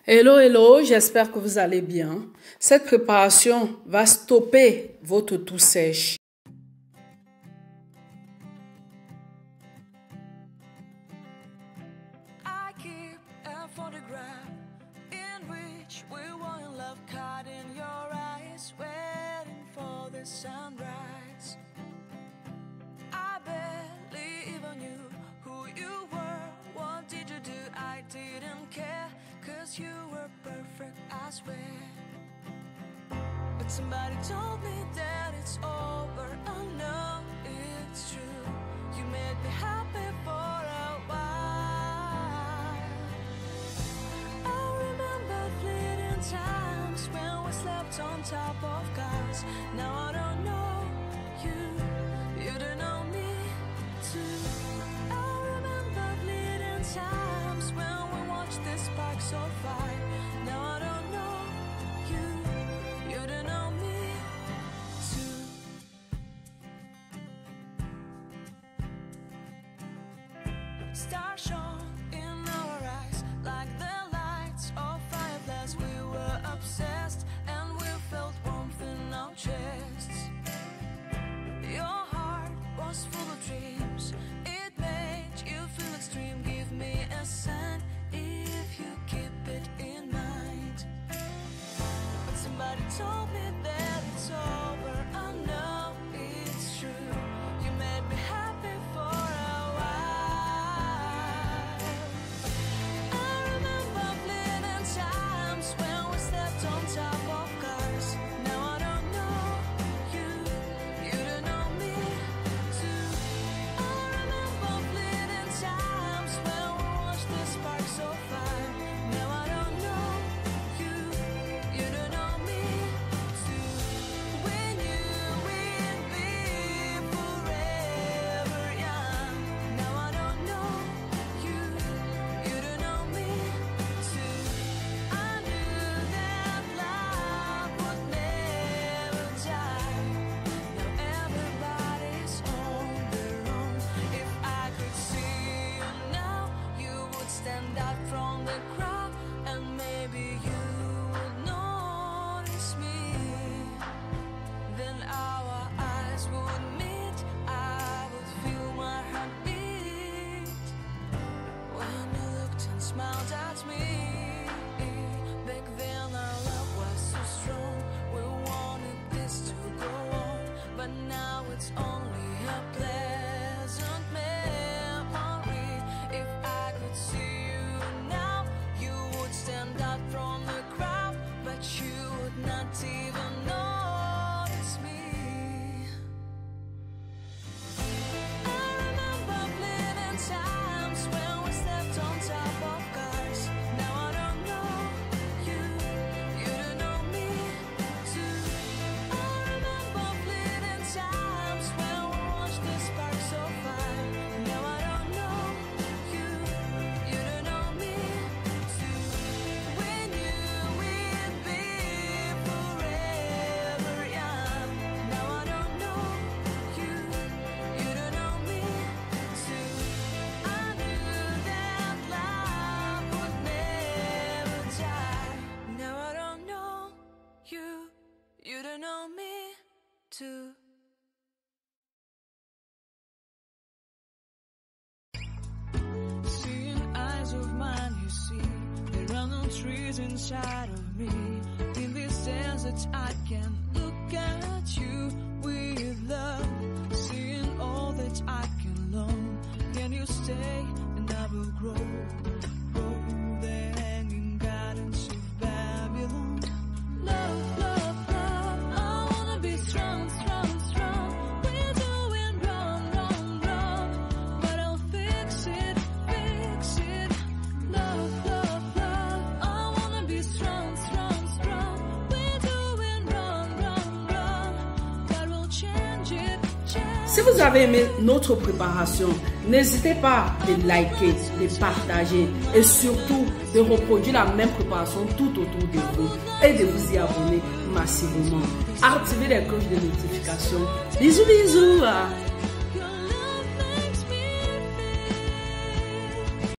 Hello, hello, j'espère que vous allez bien. Cette préparation va stopper votre toux sèche. You were perfect, I swear. But somebody told me that it's over. I know it's true. You made me happy for a while. I remember fleeting times when we slept on top of cars. Now I don't know you, you don't know me too. I remember fleeting times when we watched the sparks of fire. Now I don't know you, you don't know me too. Stars shone in our eyes like the lights of fireflies. We were obsessed and we felt warmth in our chests. Your heart was full of dreams. It made you feel extreme. Give me a sign if you keep it in mind. But somebody told me that it's over. I know it's true. You made me happy for a while. I remember fleeting times when we slept on top of cars. Now I don't know you, you don't know me too. I remember fleeting times when we watched the sparks of fire. Now I don't know you, you don't know me too. We knew we'd be forever young. Now I don't know you, you don't know me too. I knew that love would never die. Now everybody's on their own. If I could see you now, you would stand out from the crowd, and maybe you would notice me. Then our eyes would meet, I would feel my heart beat when you looked and smiled at me. Back then our love was so strong, we wanted this to go on, but now it's only a pleasant memory. If I could see you now, you would stand out from the crowd, but you would not even notice me. I remember fleeting times when we slept on top of cars. Now I don't know you, you don't know me too. I remember fleeting times when we watched the sparks of fire. Now I don't know you, you don't know me too. We knew we'd be forever young. Now I don't know you, you don't know me too. I knew that love would never die. Now I don't know you, you don't know me too. Seeing eyes of mine, you see, there are no trees inside of me. In this desert, I can look at you with love. Seeing all that I can long. Can you stay and I will grow? Grow the hanging gardens of Babylon. Love, love, love, I wanna be strong, strong, strong. We're doing wrong, wrong, wrong, but I'll fix it, fix it. Love, love, love, I wanna be strong, strong, strong. We're doing wrong, wrong, wrong, but we'll change it, change. Si vous avez aimé notre préparation, n'hésitez pas de liker, de partager et surtout de reproduire la même préparation tout autour de vous et de vous y abonner massivement. Activez les cloches de notification. Bisous, bisous.